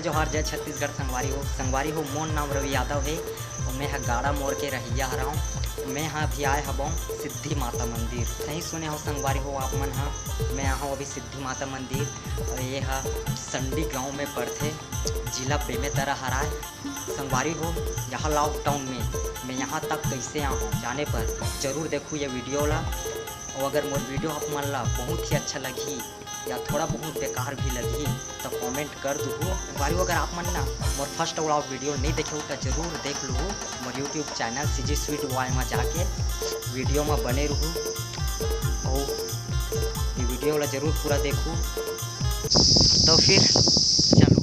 जोहार जय छत्तीसगढ़ संगवारी हो मोर नाम रवि यादव है और मैं गाड़ा मोड़ के रहिया हरा हूँ। मैं हाँ अभी आए हबों सिद्धि माता मंदिर। सही सुने हो संगवारी हो आप मन हाँ। मैं यहाँ अभी सिद्धि माता मंदिर और ये हाँ संडी गांव में पड़ते जिला बेमेतरा हराए। संगवारी हो यहाँ लॉकडाउन में मैं यहाँ तक कैसे आया हूँ जाने पर जरूर देखूँ ये वीडियो ला। और अगर मोर वीडियो आप मन ला बहुत ही अच्छा लगी या थोड़ा बहुत बेकार भी लगी तो कमेंट कर दू। बारी अगर आप मन ना मोर फर्स्ट वाला वीडियो नहीं देखे तो जरूर देख लूँ more YouTube channel CG sweet boy में जाके वीडियो में बने रहूँ और ये वीडियो वाला जरूर पूरा देखूँ। तो फिर चलो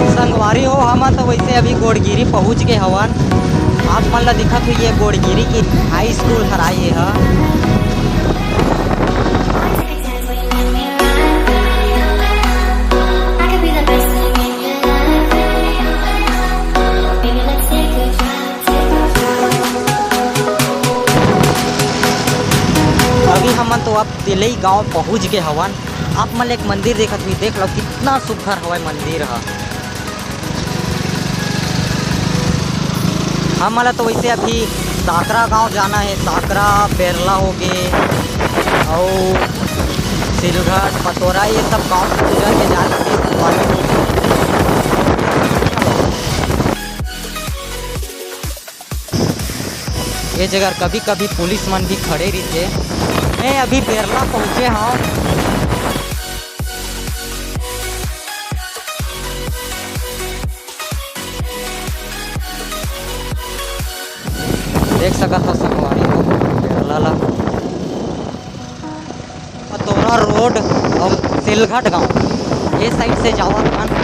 संगवारी हो हम तो वैसे अभी गोड़गिरी पहुंच गए हवन। आप मन ला दिखत हुई ये गोड़गिरी की हाई स्कूल हराई है। अभी हम तो अब तिलई गांव पहुंच गए हवन। आप मन एक मंदिर देखत हुई देख लो कितना सुघर हवा मंदिर है। हमारा तो वैसे अभी साकरा गांव जाना है। साकरा बेरला हो गए और सिलघट पतोरा ये सब गांव से गुजर के जाना है। ये जगह कभी कभी पुलिस मन भी खड़े रहते। मैं अभी बेरला पहुँचे हाँ। देख सकत हो संगवारी हो बेरला ला पतोरा रोड और सिलघट गांव ये साइड से जावा खान।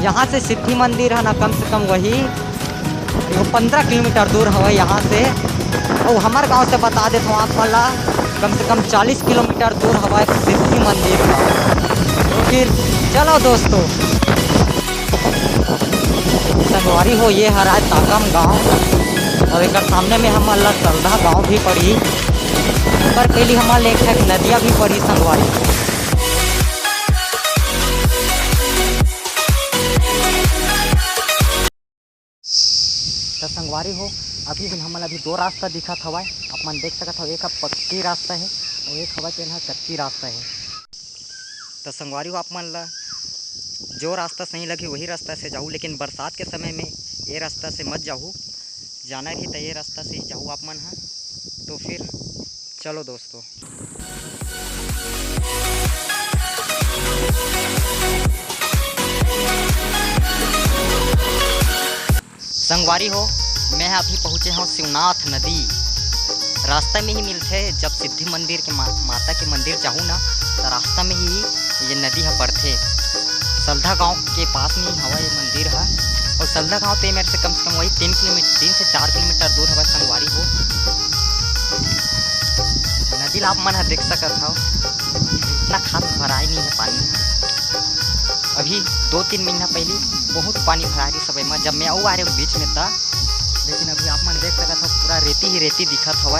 यहाँ से सिद्धि मंदिर है ना कम से कम वही 15 किलोमीटर दूर है यहाँ से। और हमारे गांव से बता देता हूँ आप वाला कम से कम 40 किलोमीटर दूर हवा सिद्धि मंदिर है। तो फिर चलो दोस्तों संगवारी हो ये हरा ताकम गांव और एक सामने में हमारा सलधा गांव भी पड़ी पर पहली हमारे एक नदिया भी पड़ी संगवारी। तो संगवारी हो अभी हमारा अभी दो रास्ता दिखा था आप मन देख सकत हो। एक पक्की रास्ता है और एक हवा के कच्ची रास्ता है। तो संगवारी हो आप मन ला जो रास्ता सही लगे वही रास्ता से जाऊँ लेकिन बरसात के समय में ये रास्ता से मत जाऊँ। जाना ही तो ये रास्ता से जाऊँ आप मन है। तो फिर चलो दोस्तों संगवारी हो मैं अभी पहुँचे हूँ शिवनाथ नदी। रास्ता में ही मिलते जब सिद्धि मंदिर के माता के मंदिर जाऊँ ना तो रास्ता में ही ये नदी है पड़ते। सलधा गांव के पास में ही हवा ये मंदिर है और सलधा गांव पे मेरे से कम वही 3 से 4 किलोमीटर दूर हवा संगवारी हो। नदी ला आप मन देख सकत हो इतना खास भराई नहीं है पानी। अभी 2-3 महीना पहले बहुत पानी भरा रही सब में जब मैं आऊँ आ रहे बीच में था। लेकिन अभी आप मन देख सकते हो पूरा रेती ही रेती दिखत हवा।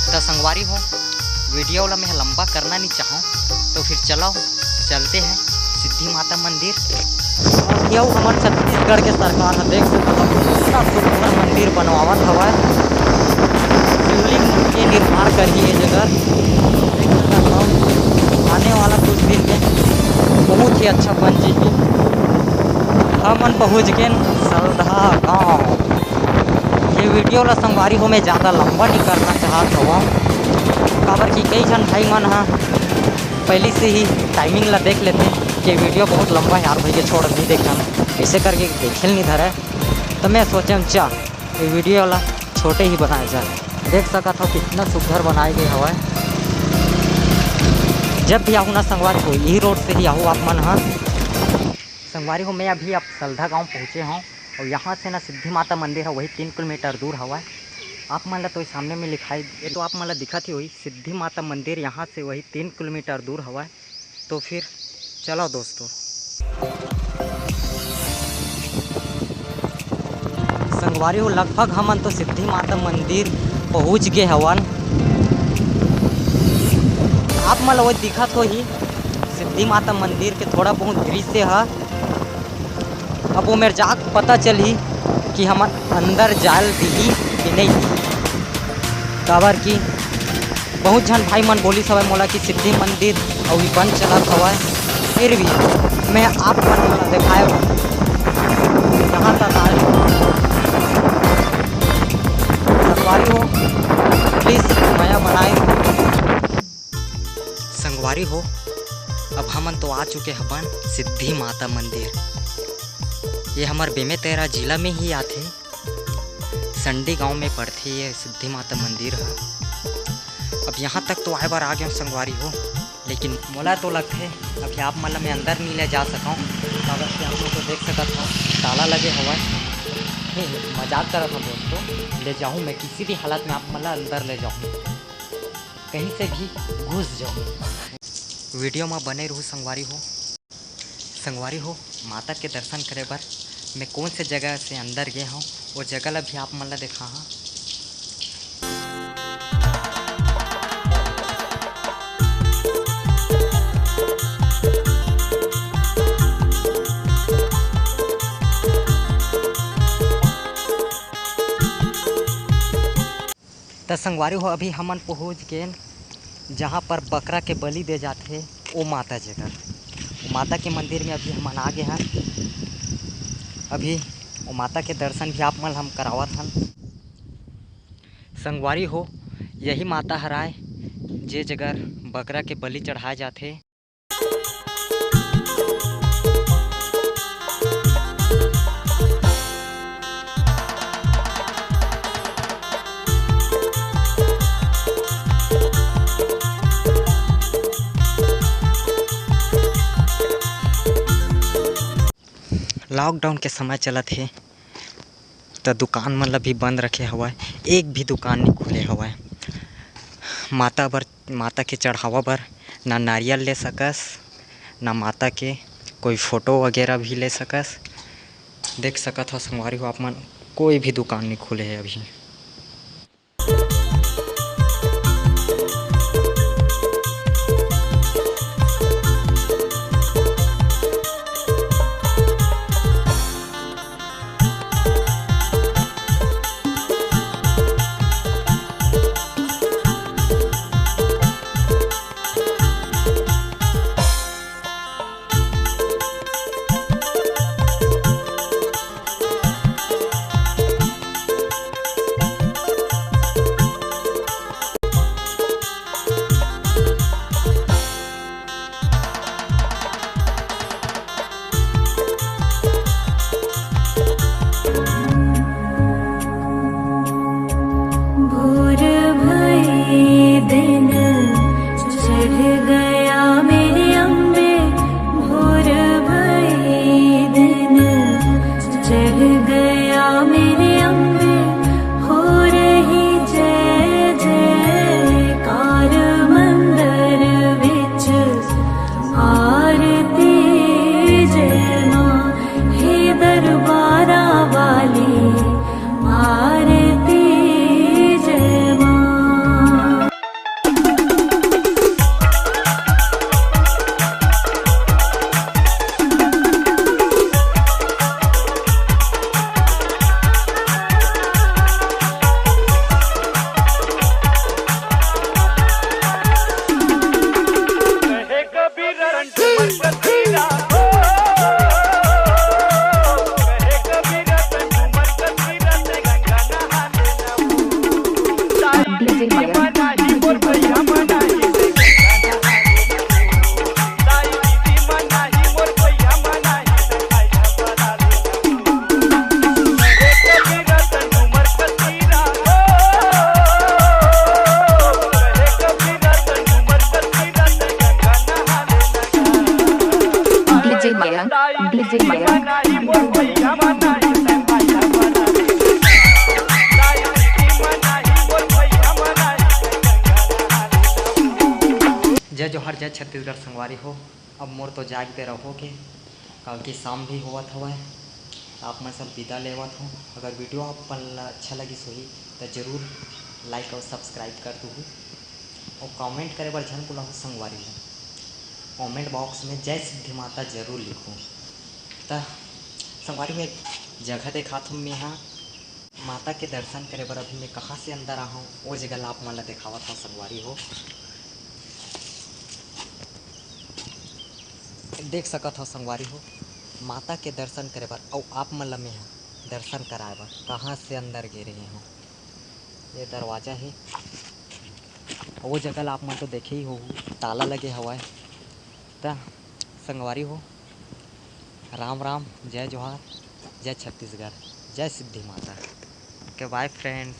तो संगवारी हो वीडियो वाला मैं लंबा करना नहीं चाहूँ तो फिर चलो चलते हैं सिद्धि माता मंदिर। और यह हमारे छत्तीसगढ़ के सरकार है देख सकते हो कितना सुंदर मंदिर बनवावत हवा। शिवलिंग के निर्माण करी ये जगह देख सकते हो। आने वाला कुछ दिन में बहुत ही अच्छा बन जाएगी। हम पहुँच गए सलधा गाँव। ये वीडियो ला संगवारी हो मैं ज़्यादा लंबा नहीं करना चाहता हुआ काबर कि कई जन भाई मन हाँ पहले से ही टाइमिंग ला देख लेते कि वीडियो बहुत लंबा है यार भाई के छोड़ नहीं देखा ऐसे करके देखे नहीं धरा तो मैं सोचे चा ये वीडियो वाला छोटे ही बनाया जाए। देख सका था कितना सुघर बनाए गए हवा। जब भी आहू ना संगवारी हो यही रोड से ही आहू आप मन। हाँ संगवारी हो मैं अभी आप सलधा गांव पहुँचे हूँ और यहाँ से ना सिद्धि माता मंदिर है वही 3 किलोमीटर दूर हवा। आप मन ला तो सामने में लिखाई ये तो आप मन ला दिखत ही हुई सिद्धि माता मंदिर यहाँ से वही 3 किलोमीटर दूर हवा। तो फिर चलो दोस्तों संगवारी हो लगभग हमन तो सिद्धि माता मंदिर पहुँच गए हवन। आप मन ला वो दिखत हो ही सिद्धि माता मंदिर के थोड़ा बहुत दृश्य है। अब वो मेरे जाक पता चली कि हम अंदर जाल दी कि नहीं दी काबर की बहुत जन भाई मन बोली सब मोला कि सिद्धि मंदिर और बंद चलत हवा। फिर भी मैं आप मन दिखाए यहाँ तक आए संगवारी हो प्लीज़ माया बनाए। संगवारी हो अब हमन तो आ चुके हवन सिद्धि माता मंदिर। ये हमारे बेमेतरा जिला में ही आते संडी गांव में पड़ती है सिद्धि माता मंदिर है। अब यहाँ तक तो आए बार आ गया संगवारी हो लेकिन मोला तो लगते अभी आप मतलब मैं अंदर नहीं ले जा सका हूँ कागज से आप लोग को देख सका था ताला लगे हुआ है। मजाक कर रहा था दोस्तों ले जाऊँ मैं किसी भी हालत में आप मतलब अंदर ले जाऊँ कहीं से भी घुस जाऊँ। वीडियो में बने रहूँ संगवारी हो माता के दर्शन करे बर मैं कौन से जगह से अंदर गया हूँ वो जगह ला भी आप मन ला देखा। हाँ तो संगवारी हो अभी हमन पहुँच गए जहाँ पर बकरा के बलि दे जाते वो माता जगह माता के मंदिर में अभी हम आ गए हैं। अभी वो माता के दर्शन भी आप मन हम करावत हन। संगवारी हो यही माता हराए जे जगह बकरा के बलि चढ़ाए जाते। लॉकडाउन के समय चलत है तो दुकान मतलब भी बंद रखे हुआ है एक भी दुकान नहीं खुले हुआ है। माता के चढ़ावा बर ना नारियल ले सकस ना माता के कोई फ़ोटो वगैरह भी ले सकस। देख सकत हो संगवारी हो आप मन कोई भी दुकान नहीं खुले है अभी। जय जोहर जय छत्तीसगढ़ संगवारी हो। अब मोर तो जागते रहोगे, कल की शाम भी होवत हवय। आप मैं सब विदा लेवत हूँ। अगर वीडियो आप ला अच्छा लगिस होही तो ज़रूर लाइक और सब्सक्राइब कर दूँ और कमेंट करे बर झन भुलाहू संगवारी हो। कमेंट बॉक्स में जय सिद्धि माता जरूर लिखूँ। तो संगवारी में एक जगह दिखात हूँ मैं यहाँ माता के दर्शन करे बर। अभी मैं कहाँ से अंदर आया हूँ वो जगह आप मन ला दिखावत हूँ संगवारी हो। देख सकत हो संगवारी हो माता के दर्शन करे बर और आप मन ला मैं दर्शन कराए बर कहाँ से अंदर गे रहे हो। ये दरवाज़ा है वो जगह ला आप मन तो देखे ही हो ताला लगे हवाए। तो संगवारी हो राम राम जय जोहार जय छत्तीसगढ़ जय सिद्धि माता के बाय फ्रेंड्स।